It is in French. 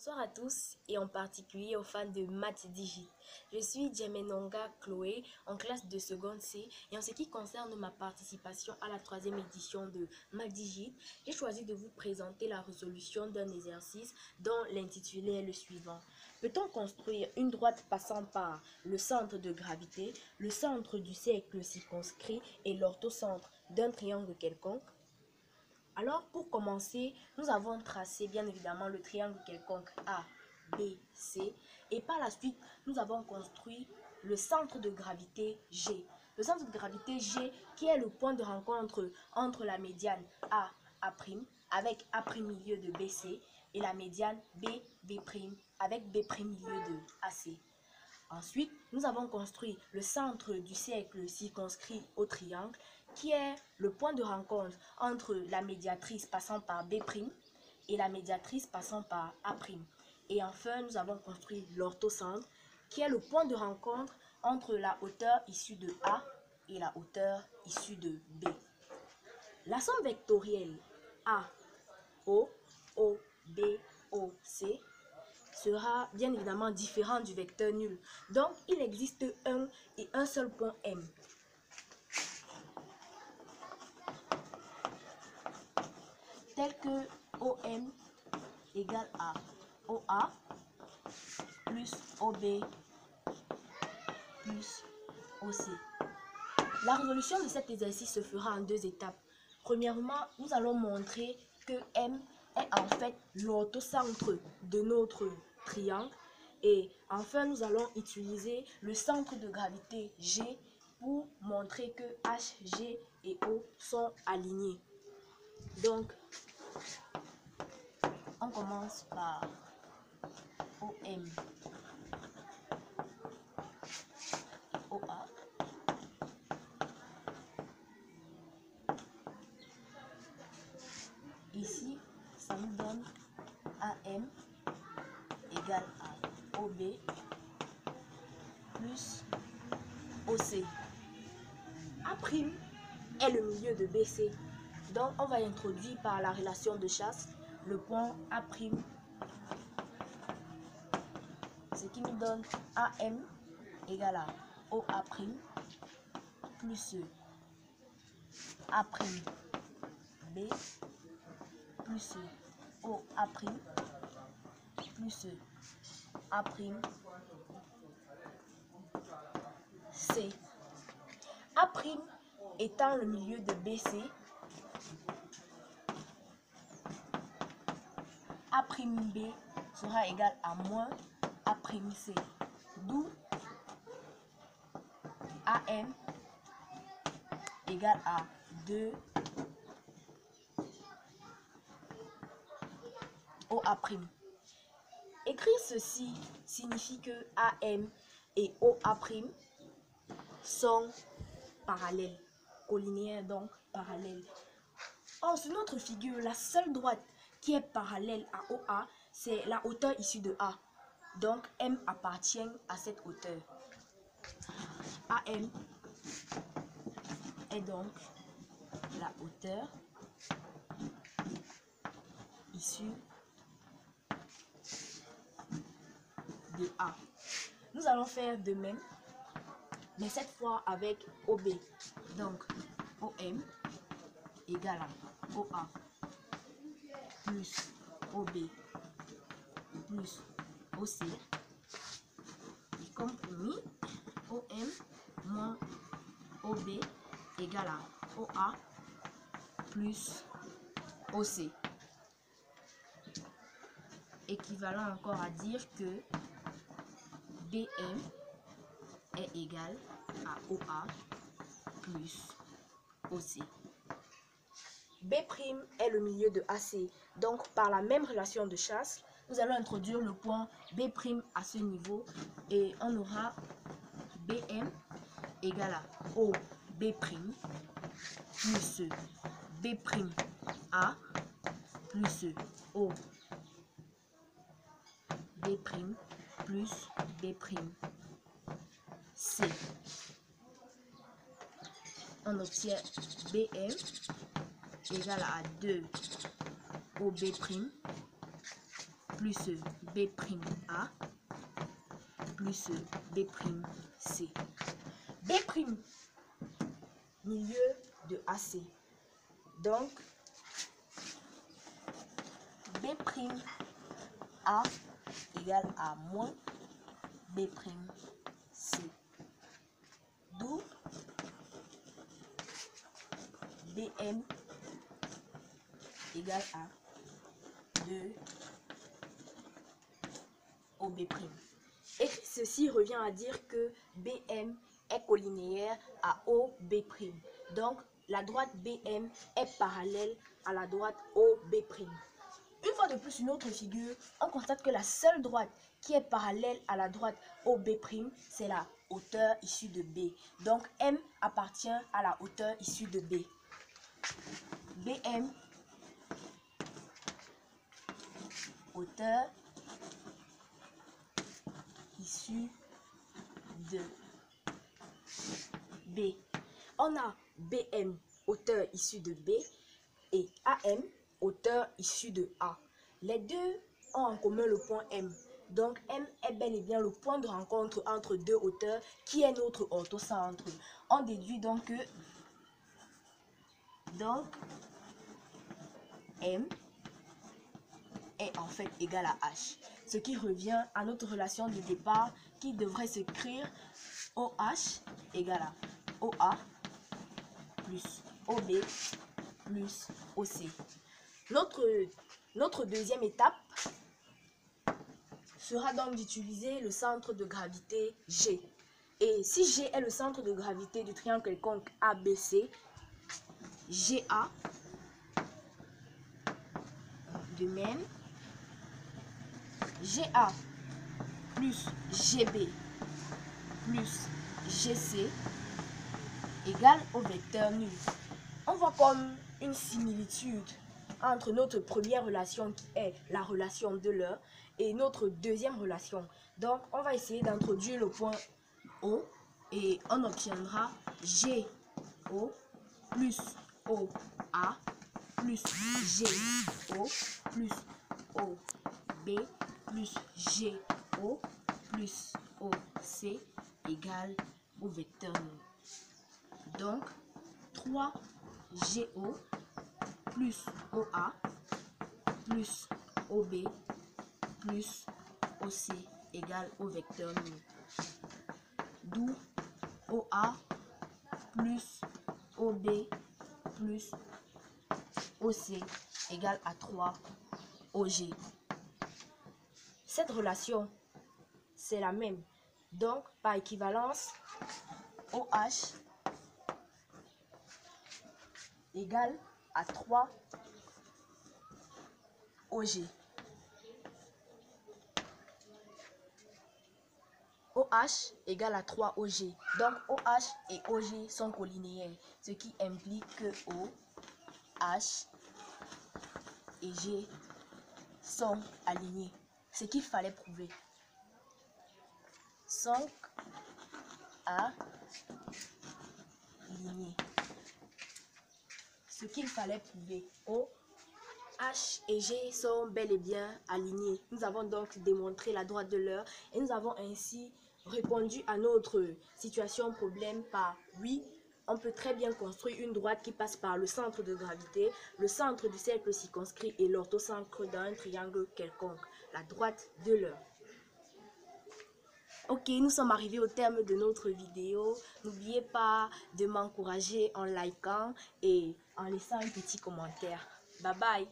Bonsoir à tous et en particulier aux fans de Maths Digit. Je suis Djemenonga Chloé en classe de seconde C et en ce qui concerne ma participation à la 3e édition de Maths Digit, j'ai choisi de vous présenter la résolution d'un exercice dont l'intitulé est le suivant. Peut-on construire une droite passant par le centre de gravité, le centre du cercle circonscrit et l'orthocentre d'un triangle quelconque? Alors, pour commencer, nous avons tracé bien évidemment le triangle quelconque A, B, C. Et par la suite, nous avons construit le centre de gravité G. Le centre de gravité G qui est le point de rencontre entre la médiane A, A', avec A' milieu de BC et la médiane B, B' avec B' milieu de AC. Ensuite, nous avons construit le centre du cercle circonscrit au triangle qui est le point de rencontre entre la médiatrice passant par B' et la médiatrice passant par A'. Et enfin, nous avons construit l'orthocentre qui est le point de rencontre entre la hauteur issue de A et la hauteur issue de B. La somme vectorielle A, O, O, B, O, C sera bien évidemment différent du vecteur nul. Donc, il existe un et un seul point M. Tel que OM égale à OA plus OB plus OC. La résolution de cet exercice se fera en deux étapes. Premièrement, nous allons montrer que M est en fait l'orthocentre de notre triangle. Et enfin, nous allons utiliser le centre de gravité G pour montrer que H, G et O sont alignés. Donc, on commence par OM, OA. Ici, ça nous donne AM égale à OB plus OC. A' est le milieu de BC. Donc, on va introduire par la relation de chasse le point A', ce qui nous donne AM égale à OA' plus A' B plus OA' plus A' C. A' étant le milieu de BC, A'B sera égal à moins A'C, d'où AM égale à 2 OA'. Écrire ceci signifie que AM et OA' sont parallèles, collinéaires donc parallèles. Or, sur notre figure, la seule droite qui est parallèle à OA, c'est la hauteur issue de A. Donc, M appartient à cette hauteur. AM est donc la hauteur issue de A. Nous allons faire de même, mais cette fois avec OB. Donc, OM égale à OA plus OB plus OC. Et comme promis, OM moins OB égale à OA plus OC. Équivalent encore à dire que BM est égal à OA plus OC. B' est le milieu de AC. Donc, par la même relation de chasse, nous allons introduire le point B' à ce niveau et on aura BM égale à OB' plus B'A plus OB' plus B'C. On obtient BM égale à 2 OB' plus plus B'A plus B'C. B', milieu de AC. Donc, B'A égale à moins B'C. D'où BM égale à 2 OB'. Et ceci revient à dire que BM est collinéaire à OB'. Donc, la droite BM est parallèle à la droite OB'. Une fois de plus, une autre figure, on constate que la seule droite qui est parallèle à la droite OB', c'est la hauteur issue de B. Donc, M appartient à la hauteur issue de B. BM, hauteur issue de B. On a BM, hauteur issue de B, et AM, hauteur issue de A. Les deux ont en commun le point M. Donc, M est bel et bien le point de rencontre entre deux hauteurs qui est notre orthocentre. On déduit donc que M est en fait égal à H. Ce qui revient à notre relation de départ qui devrait s'écrire OH égale à OA plus OB plus OC. Notre deuxième étape sera donc d'utiliser le centre de gravité G. Et si G est le centre de gravité du triangle quelconque ABC, GA, de même, GA plus GB plus GC égale au vecteur nul. On voit comme une similitude entre notre première relation qui est la relation d'Euler et notre deuxième relation. Donc, on va essayer d'introduire le point O et on obtiendra GO plus OA plus GO plus OB plus GO plus OC égale au vecteur nul. Donc, 3GO plus OA plus OB plus OC égale au vecteur nul. D'où OA plus OB plus OC égale à 3 OG. Cette relation, c'est la même. Donc, par équivalence, OH égale à 3 OG. OH égale à 3 OG. Donc, OH et OG sont collinéaires, ce qui implique que OH et G sont alignés. Ce qu'il fallait prouver. 5 alignés. Ce qu'il fallait prouver. H et G sont bel et bien alignés. Nous avons donc démontré la droite d'Euler et nous avons ainsi répondu à notre situation problème par oui. On peut très bien construire une droite qui passe par le centre de gravité, le centre du cercle circonscrit et l'orthocentre d'un triangle quelconque, la droite d'Euler. Ok, nous sommes arrivés au terme de notre vidéo. N'oubliez pas de m'encourager en likant et en laissant un petit commentaire. Bye bye.